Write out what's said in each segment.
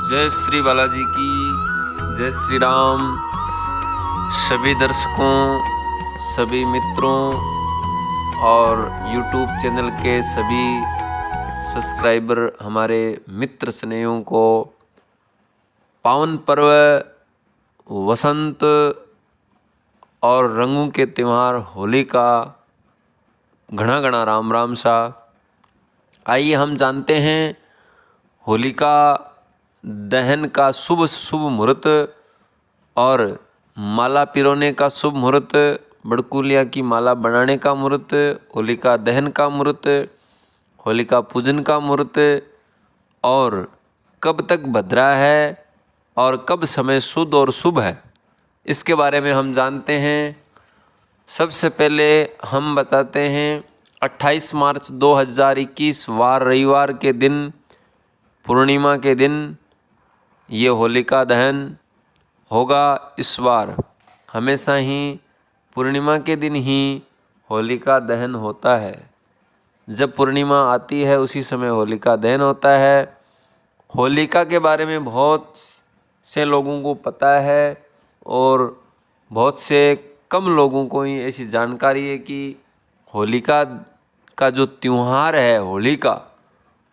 जय श्री बालाजी की जय श्री राम। सभी दर्शकों, सभी मित्रों और YouTube चैनल के सभी सब्सक्राइबर, हमारे मित्र स्नेहियों को पावन पर्व वसंत और रंगों के त्यौहार होली का घना घना राम राम सा। आइए हम जानते हैं होलिका दहन का शुभ मुहूर्त और माला पिरोने का शुभ मुहूर्त, बड़कुलिया की माला बनाने का मुहूर्त, होलिका दहन का मुहूर्त, होलिका पूजन का मुहूर्त और कब तक भद्रा है और कब समय शुद्ध और शुभ है, इसके बारे में हम जानते हैं। सबसे पहले हम बताते हैं 28 मार्च 2021 वार रविवार के दिन, पूर्णिमा के दिन ये होलिका दहन होगा। इस बार हमेशा ही पूर्णिमा के दिन ही होलिका दहन होता है। जब पूर्णिमा आती है उसी समय होलिका दहन होता है। होलिका के बारे में बहुत से लोगों को पता है और बहुत से कम लोगों को ही ऐसी जानकारी है कि होलिका का जो त्यौहार है होलिका,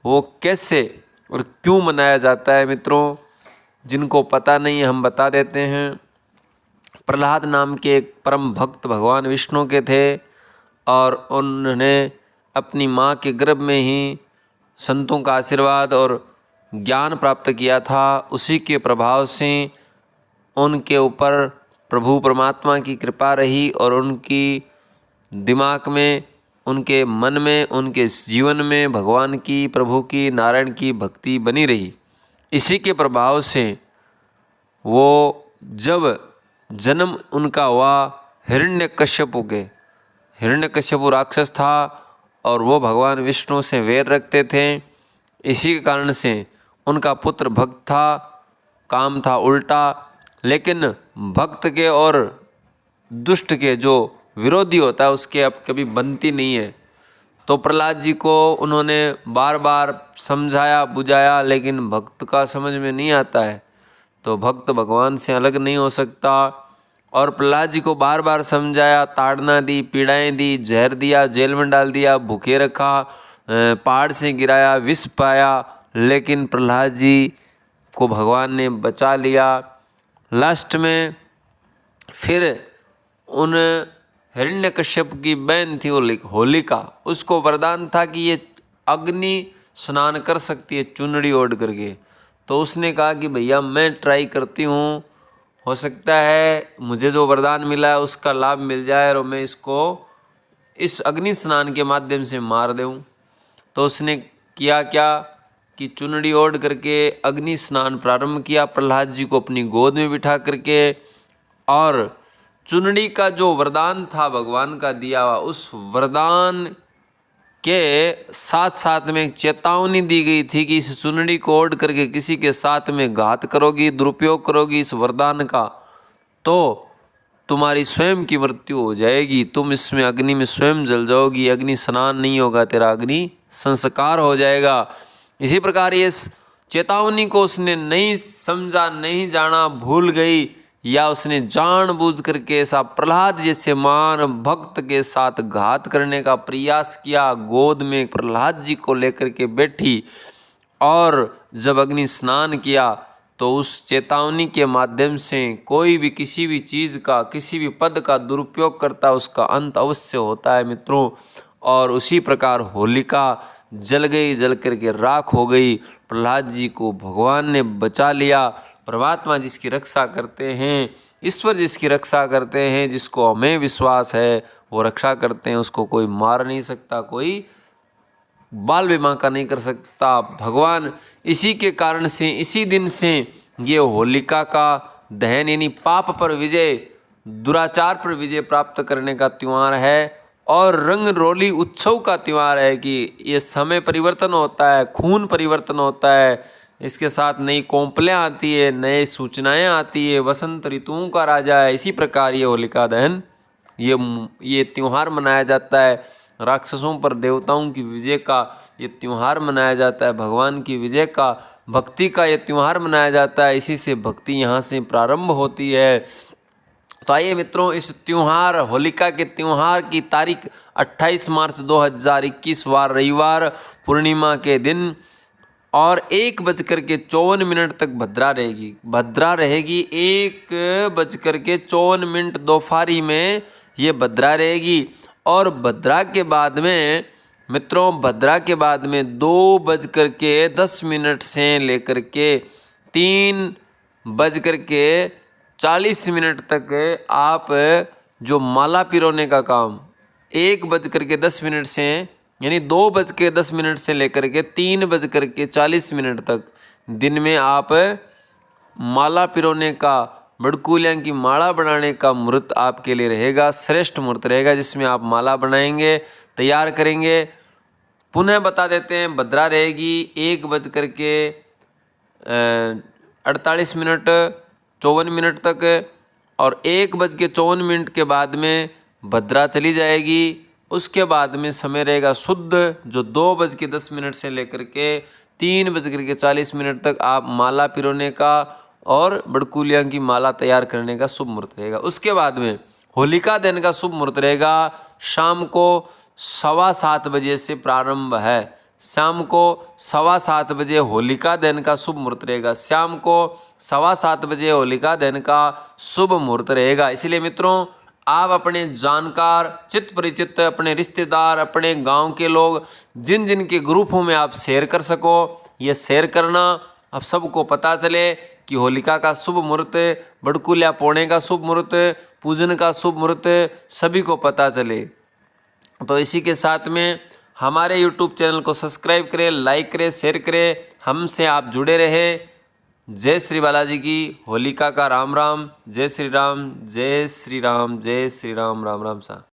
वो कैसे और क्यों मनाया जाता है। मित्रों, जिनको पता नहीं हम बता देते हैं। प्रहलाद नाम के एक परम भक्त भगवान विष्णु के थे और उन्होंने अपनी माँ के गर्भ में ही संतों का आशीर्वाद और ज्ञान प्राप्त किया था। उसी के प्रभाव से उनके ऊपर प्रभु परमात्मा की कृपा रही और उनकी दिमाग में, उनके मन में, उनके जीवन में भगवान की, प्रभु की, नारायण की भक्ति बनी रही। इसी के प्रभाव से वो जब जन्म उनका हुआ हिरण्यकश्यपु के, हिरण्यकश्यपु राक्षस था और वो भगवान विष्णु से वैर रखते थे। इसी के कारण से उनका पुत्र भक्त था, काम था उल्टा। लेकिन भक्त के और दुष्ट के जो विरोधी होता है उसके अब कभी बनती नहीं है। तो प्रहलाद जी को उन्होंने बार बार समझाया बुझाया, लेकिन भक्त का समझ में नहीं आता है। तो भक्त भगवान से अलग नहीं हो सकता। और प्रहलाद जी को बार बार समझाया, ताड़ना दी, पीड़ाएं दी, जहर दिया, जेल में डाल दिया, भूखे रखा, पहाड़ से गिराया, विष पाया, लेकिन प्रहलाद जी को भगवान ने बचा लिया। लास्ट में फिर उन हिरण्यकश्यप की बहन थी होलिका, उसको वरदान था कि ये अग्नि स्नान कर सकती है चुनरी ओढ़ करके। तो उसने कहा कि भैया मैं ट्राई करती हूँ, हो सकता है मुझे जो वरदान मिला है उसका लाभ मिल जाए और मैं इसको इस अग्नि स्नान के माध्यम से मार दूँ। तो उसने किया क्या कि चुनरी ओढ़ करके अग्नि स्नान प्रारंभ किया प्रहलाद जी को अपनी गोद में बिठा करके। और चुनरी का जो वरदान था भगवान का दिया हुआ, उस वरदान के साथ साथ में एक चेतावनी दी गई थी कि इस चुनरी को ओढ़ करके किसी के साथ में घात करोगी, दुरुपयोग करोगी इस वरदान का, तो तुम्हारी स्वयं की मृत्यु हो जाएगी, तुम इसमें अग्नि में स्वयं जल जाओगी, अग्नि स्नान नहीं होगा, तेरा अग्नि संस्कार हो जाएगा। इसी प्रकार ये चेतावनी को उसने नहीं समझा, नहीं जाना, भूल गई, या उसने जानबूझ करके ऐसा प्रहलाद जैसे महान भक्त के साथ घात करने का प्रयास किया। गोद में प्रहलाद जी को लेकर के बैठी और जब अग्नि स्नान किया तो उस चेतावनी के माध्यम से कोई भी किसी भी चीज़ का, किसी भी पद का दुरुपयोग करता है उसका अंत अवश्य होता है मित्रों। और उसी प्रकार होलिका जल गई, जल करके राख हो गई। प्रहलाद जी को भगवान ने बचा लिया। परमात्मा जिसकी रक्षा करते हैं, ईश्वर जिसकी रक्षा करते हैं, जिसको हमें विश्वास है वो रक्षा करते हैं, उसको कोई मार नहीं सकता, कोई बाल विवाह का नहीं कर सकता। भगवान इसी के कारण से, इसी दिन से ये होलिका का दहन यानी पाप पर विजय, दुराचार पर विजय प्राप्त करने का त्यौहार है और रंग रोली उत्सव का त्यौहार है कि ये समय परिवर्तन होता है, खून परिवर्तन होता है, इसके साथ नई कौंपलें आती है, नए सूचनाएं आती है, वसंत ऋतुओं का राजा है। इसी प्रकार ये होलिका दहन, ये त्यौहार मनाया जाता है। राक्षसों पर देवताओं की विजय का ये त्यौहार मनाया जाता है, भगवान की विजय का, भक्ति का ये त्यौहार मनाया जाता है, इसी से भक्ति यहाँ से प्रारंभ होती है। तो आइए मित्रों, इस त्यौहार होलिका के त्यौहार की तारीख 28 मार्च 2021 वार रविवार पूर्णिमा के दिन और 1:54 तक भद्रा रहेगी। भद्रा रहेगी 1:54 दोपहरी में ये भद्रा रहेगी। और भद्रा के बाद में मित्रों, भद्रा के बाद में 2:10 से लेकर के 3:40 तक आप जो माला पिरोने का काम 1:10 से यानी 2:10 से लेकर के 3:40 तक दिन में आप माला पिरोने का, बड़कुलियाँ की माला बनाने का मुहूर्त आपके लिए रहेगा, श्रेष्ठ मुहूर्त रहेगा, जिसमें आप माला बनाएंगे, तैयार करेंगे। पुनः बता देते हैं, भद्रा रहेगी 1:48 तक और 1:54 के बाद में भद्रा चली जाएगी। उसके बाद में समय रहेगा शुद्ध, जो 2:10 से लेकर के 3:40 तक आप माला पिरोने का और बड़कुलियाँ की माला तैयार करने का शुभ मुहूर्त रहेगा। उसके बाद में होलिका दहन का शुभ मुहूर्त रहेगा, शाम को 7:15 बजे से प्रारंभ है। शाम को 7:15 बजे होलिका दहन का शुभ मुहूर्त रहेगा। शाम को 7:15 बजे होलिका दहन का शुभ मुहूर्त रहेगा। इसलिए मित्रों, आप अपने जानकार, चित परिचित, अपने रिश्तेदार, अपने गांव के लोग, जिन जिन के ग्रुपों में आप शेयर कर सको, ये शेयर करना, अब सबको पता चले कि होलिका का शुभ मुहूर्त, बड़कुलिया पोड़ने का शुभ मुहूर्त, पूजन का शुभ मुहूर्त सभी को पता चले। तो इसी के साथ में हमारे YouTube चैनल को सब्सक्राइब करें, लाइक करें, शेयर करें, हमसे आप जुड़े रहे। जय श्री बालाजी की। होलिका का राम राम। जय श्री राम, जय श्री राम, जय श्री राम, राम राम सा।